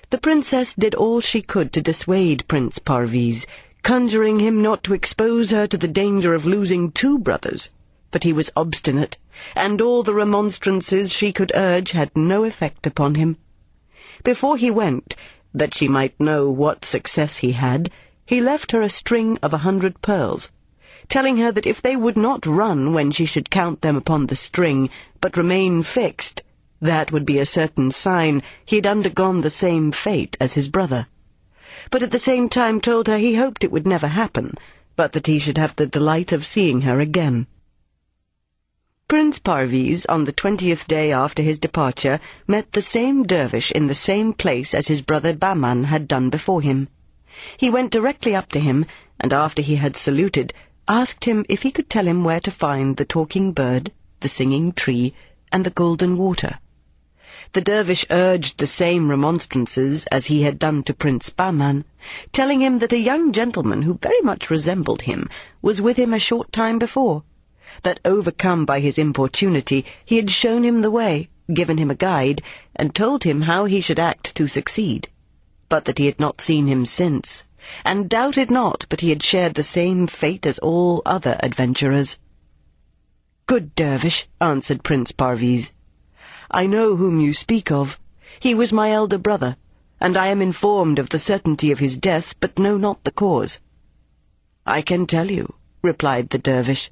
The princess did all she could to dissuade Prince Parviz, conjuring him not to expose her to the danger of losing 2 brothers, but he was obstinate, and all the remonstrances she could urge had no effect upon him. Before he went, that she might know what success he had, he left her a string of 100 pearls, telling her that if they would not run when she should count them upon the string, but remain fixed, that would be a certain sign he had undergone the same fate as his brother, but at the same time told her he hoped it would never happen, but that he should have the delight of seeing her again. Prince Parviz, on the 20th day after his departure, met the same dervish in the same place as his brother Bahman had done before him. He went directly up to him, and after he had saluted, asked him if he could tell him where to find the talking bird, the singing tree, and the golden water. The dervish urged the same remonstrances as he had done to Prince Bahman, telling him that a young gentleman who very much resembled him was with him a short time before, that overcome by his importunity he had shown him the way, given him a guide, and told him how he should act to succeed, but that he had not seen him since, and doubted not but he had shared the same fate as all other adventurers. "Good dervish," answered Prince Parviz, "I know whom you speak of. He was my elder brother, and I am informed of the certainty of his death, but know not the cause." "I can tell you," replied the dervish.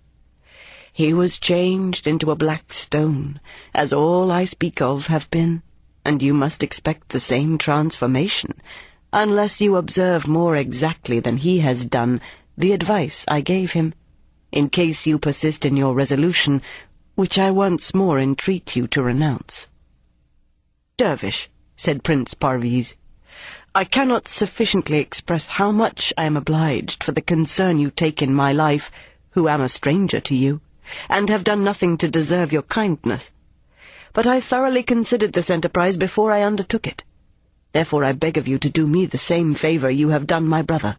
"He was changed into a black stone, as all I speak of have been, and you must expect the same transformation, unless you observe more exactly than he has done the advice I gave him, in case you persist in your resolution, which I once more entreat you to renounce." "Dervish," said Prince Parviz, "I cannot sufficiently express how much I am obliged for the concern you take in my life, who am a stranger to you, and have done nothing to deserve your kindness. But I thoroughly considered this enterprise before I undertook it. Therefore I beg of you to do me the same favor you have done my brother.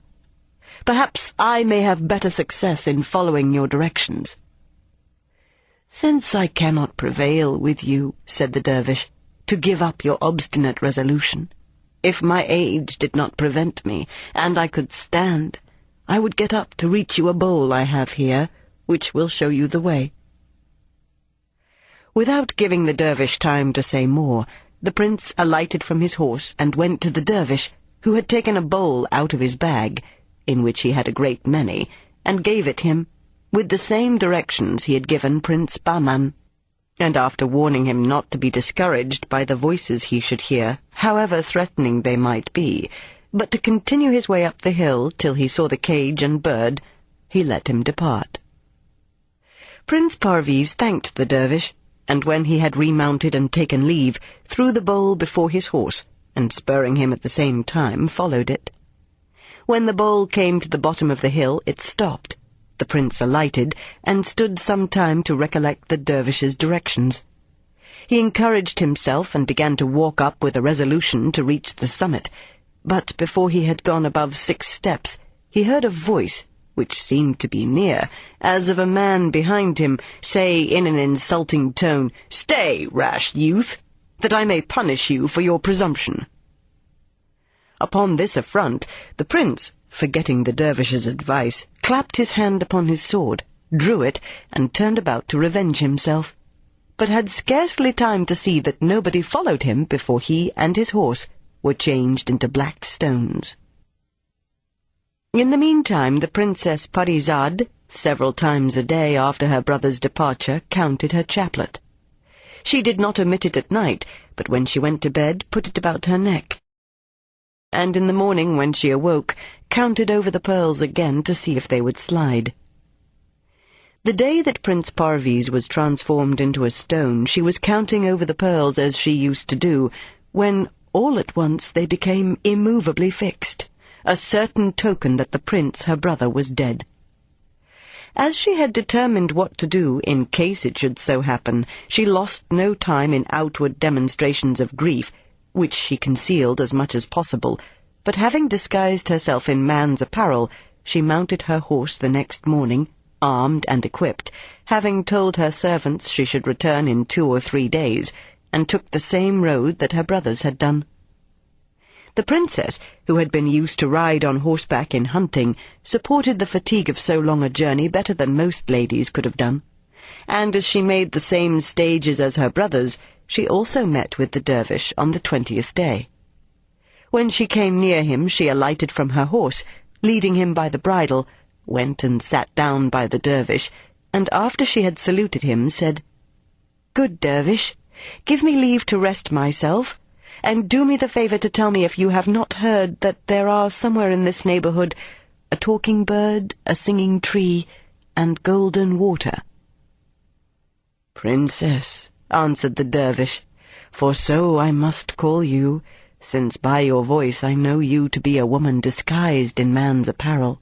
Perhaps I may have better success in following your directions." "Since I cannot prevail with you," said the dervish, "to give up your obstinate resolution, if my age did not prevent me, and I could stand, I would get up to reach you a bowl I have here, which will show you the way." Without giving the dervish time to say more, the prince alighted from his horse and went to the dervish, who had taken a bowl out of his bag, in which he had a great many, and gave it him, with the same directions he had given Prince Bahman, and after warning him not to be discouraged by the voices he should hear, however threatening they might be, but to continue his way up the hill till he saw the cage and bird, he let him depart. Prince Parviz thanked the dervish, and when he had remounted and taken leave, threw the bowl before his horse, and spurring him at the same time, followed it. When the bowl came to the bottom of the hill, it stopped. The prince alighted, and stood some time to recollect the dervish's directions. He encouraged himself, and began to walk up with a resolution to reach the summit, but before he had gone above 6 steps, he heard a voice, which seemed to be near, as of a man behind him, say in an insulting tone, "Stay, rash youth, that I may punish you for your presumption." Upon this affront, the prince, forgetting the dervish's advice, clapped his hand upon his sword, drew it, and turned about to revenge himself, but had scarcely time to see that nobody followed him before he and his horse were changed into black stones. In the meantime, the Princess Parizade, several times a day after her brother's departure, counted her chaplet. She did not omit it at night, but when she went to bed, put it about her neck, and in the morning, when she awoke, counted over the pearls again to see if they would slide. The day that Prince Parviz was transformed into a stone, she was counting over the pearls as she used to do, when all at once they became immovably fixed, a certain token that the prince, her brother, was dead. As she had determined what to do in case it should so happen, she lost no time in outward demonstrations of grief, which she concealed as much as possible, but having disguised herself in man's apparel, she mounted her horse the next morning, armed and equipped, having told her servants she should return in 2 or 3 days, and took the same road that her brothers had done. The princess, who had been used to ride on horseback in hunting, supported the fatigue of so long a journey better than most ladies could have done, and as she made the same stages as her brothers, she also met with the dervish on the 20th day. When she came near him, she alighted from her horse, leading him by the bridle, went and sat down by the dervish, and after she had saluted him, said, "Good dervish, give me leave to rest myself, and do me the favour to tell me if you have not heard that there are somewhere in this neighbourhood a talking bird, a singing tree, and golden water." "Princess," answered the dervish, "for so I must call you, since by your voice I know you to be a woman disguised in man's apparel.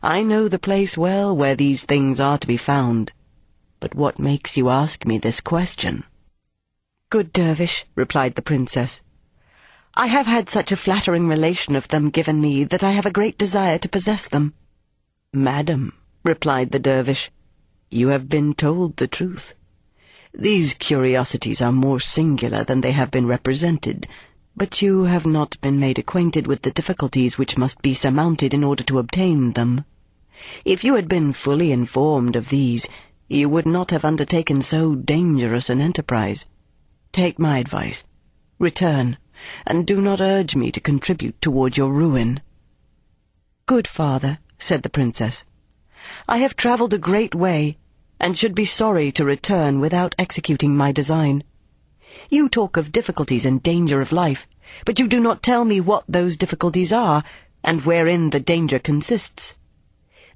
I know the place well where these things are to be found. But what makes you ask me this question?" "Good dervish," replied the princess, "I have had such a flattering relation of them given me that I have a great desire to possess them." "Madam," replied the dervish, "you have been told the truth. These curiosities are more singular than they have been represented, but you have not been made acquainted with the difficulties which must be surmounted in order to obtain them. If you had been fully informed of these, you would not have undertaken so dangerous an enterprise. Take my advice. Return, and do not urge me to contribute toward your ruin." "Good father," said the princess, "I have travelled a great way, and should be sorry to return without executing my design. You talk of difficulties and danger of life, but you do not tell me what those difficulties are, and wherein the danger consists.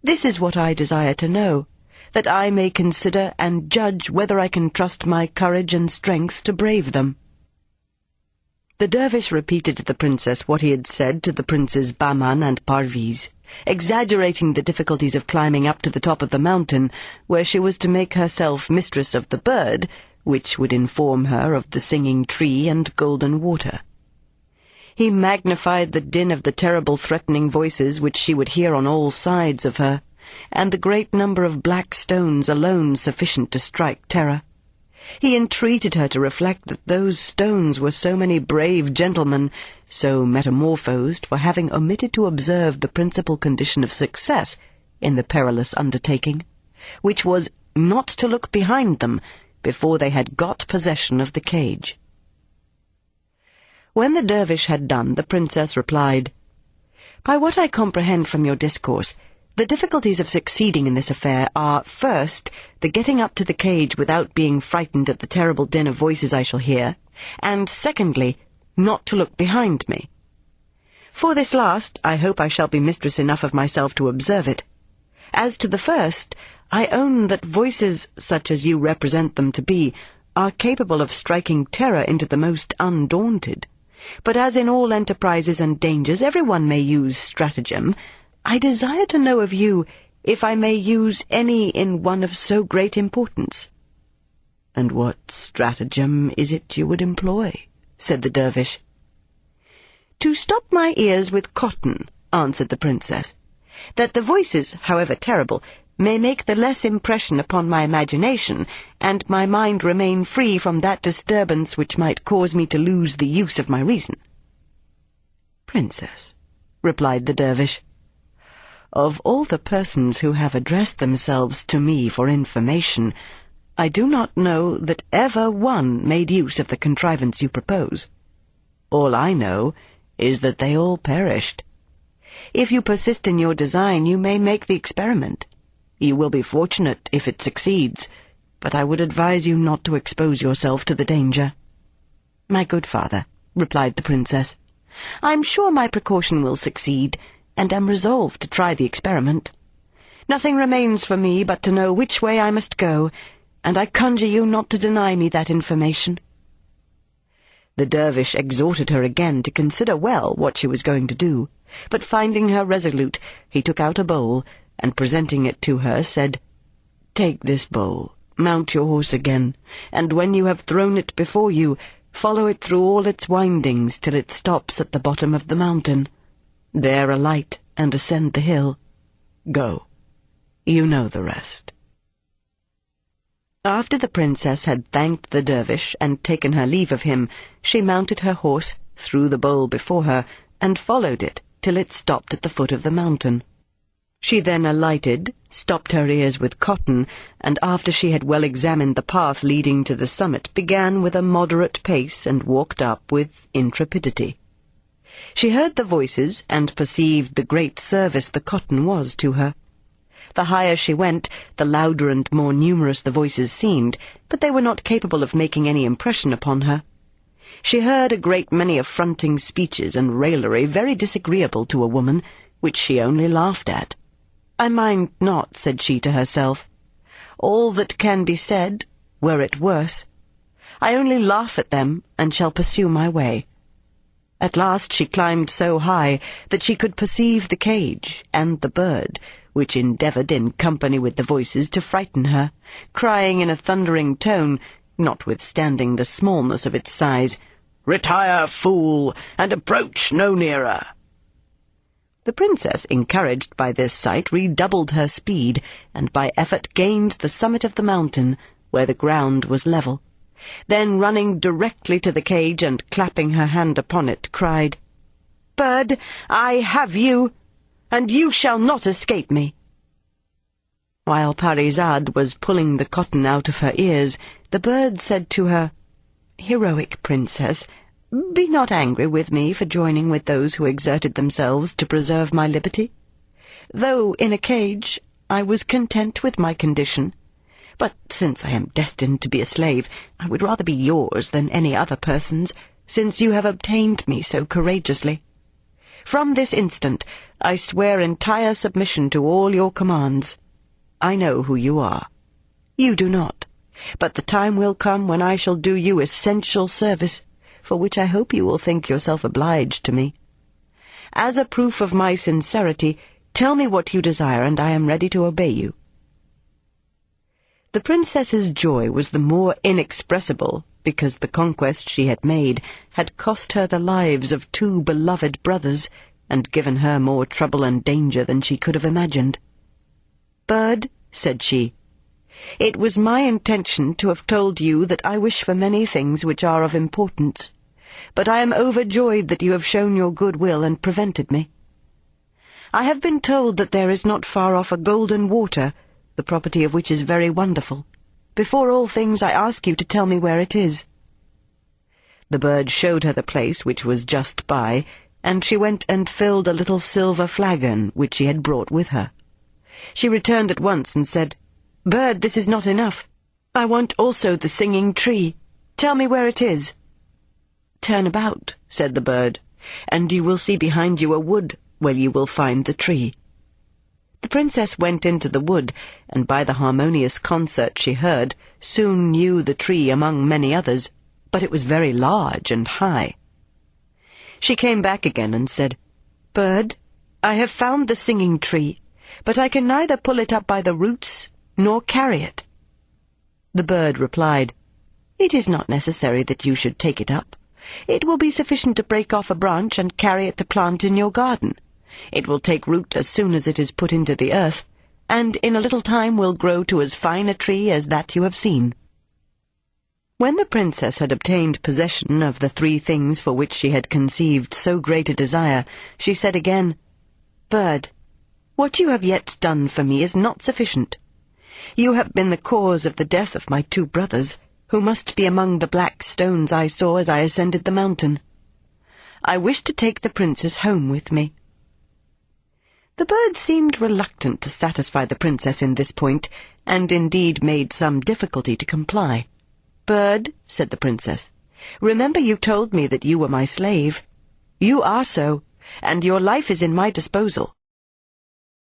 This is what I desire to know, that I may consider and judge whether I can trust my courage and strength to brave them." The dervish repeated to the princess what he had said to the princes Bahman and Parviz, exaggerating the difficulties of climbing up to the top of the mountain, where she was to make herself mistress of the bird, which would inform her of the singing tree and golden water. He magnified the din of the terrible threatening voices which she would hear on all sides of her, and the great number of black stones alone sufficient to strike terror. He entreated her to reflect that those stones were so many brave gentlemen, so metamorphosed for having omitted to observe the principal condition of success in the perilous undertaking, which was not to look behind them before they had got possession of the cage. When the dervish had done, the princess replied, "By what I comprehend from your discourse, the difficulties of succeeding in this affair are, first, the getting up to the cage without being frightened at the terrible din of voices I shall hear, and secondly, not to look behind me. For this last, I hope I shall be mistress enough of myself to observe it. As to the first, I own that voices, such as you represent them to be, are capable of striking terror into the most undaunted. But as in all enterprises and dangers every one may use stratagem, I desire to know of you if I may use any in one of so great importance." "And what stratagem is it you would employ?" said the dervish. "To stop my ears with cotton," answered the princess, "that the voices, however terrible, may make the less impression upon my imagination, and my mind remain free from that disturbance which might cause me to lose the use of my reason." "Princess," replied the dervish, "of all the persons who have addressed themselves to me for information, I do not know that ever one made use of the contrivance you propose. All I know is that they all perished. If you persist in your design, you may make the experiment. You will be fortunate if it succeeds, but I would advise you not to expose yourself to the danger." "My good father," replied the princess, "I am sure my precaution will succeed, and am resolved to try the experiment. Nothing remains for me but to know which way I must go, and I conjure you not to deny me that information." The dervish exhorted her again to consider well what she was going to do, but finding her resolute, he took out a bowl, and presenting it to her, said, "Take this bowl, mount your horse again, and when you have thrown it before you, follow it through all its windings till it stops at the bottom of the mountain. There alight and ascend the hill. Go. You know the rest." After the princess had thanked the dervish and taken her leave of him, she mounted her horse, threw the bowl before her, and followed it till it stopped at the foot of the mountain. She then alighted, stopped her ears with cotton, and after she had well examined the path leading to the summit, began with a moderate pace and walked up with intrepidity. She heard the voices and perceived the great service the cotton was to her. The higher she went, the louder and more numerous the voices seemed, but they were not capable of making any impression upon her. She heard a great many affronting speeches and raillery very disagreeable to a woman, which she only laughed at. "I mind not," said she to herself, "all that can be said, were it worse. I only laugh at them, and shall pursue my way." At last she climbed so high that she could perceive the cage and the bird, which endeavoured in company with the voices to frighten her, crying in a thundering tone, notwithstanding the smallness of its size, "Retire, fool, and approach no nearer." The princess, encouraged by this sight, redoubled her speed, and by effort gained the summit of the mountain, where the ground was level. Then, running directly to the cage and clapping her hand upon it, cried, "Bird, I have you, and you shall not escape me." While Parizade was pulling the cotton out of her ears, the bird said to her, "Heroic princess, be not angry with me for joining with those who exerted themselves to preserve my liberty. Though in a cage, I was content with my condition. But since I am destined to be a slave, I would rather be yours than any other person's, since you have obtained me so courageously. From this instant, I swear entire submission to all your commands. I know who you are. You do not. But the time will come when I shall do you essential service, for which I hope you will think yourself obliged to me. As a proof of my sincerity, tell me what you desire, and I am ready to obey you." The princess's joy was the more inexpressible because the conquest she had made had cost her the lives of 2 beloved brothers, and given her more trouble and danger than she could have imagined. "Bird," said she, "it was my intention to have told you that I wish for many things which are of importance, but I am overjoyed that you have shown your goodwill and prevented me. I have been told that there is not far off a golden water, the property of which is very wonderful. Before all things I ask you to tell me where it is." The bird showed her the place, which was just by, and she went and filled a little silver flagon which she had brought with her. She returned at once and said, "Bird, this is not enough. I want also the singing tree. Tell me where it is." "Turn about," said the bird, "and you will see behind you a wood, where you will find the tree." The princess went into the wood, and by the harmonious concert she heard, soon knew the tree among many others, but it was very large and high. She came back again and said, "Bird, I have found the singing tree, but I can neither pull it up by the roots nor carry it." The bird replied, "It is not necessary that you should take it up. It will be sufficient to break off a branch and carry it to plant in your garden. It will take root as soon as it is put into the earth, and in a little time will grow to as fine a tree as that you have seen." When the princess had obtained possession of the 3 things for which she had conceived so great a desire, she said again, "Bird, what you have yet done for me is not sufficient. You have been the cause of the death of my 2 brothers, who must be among the black stones I saw as I ascended the mountain. I wish to take the princess home with me." The bird seemed reluctant to satisfy the princess in this point, and indeed made some difficulty to comply. "Bird," said the princess, "remember you told me that you were my slave. You are so, and your life is in my disposal.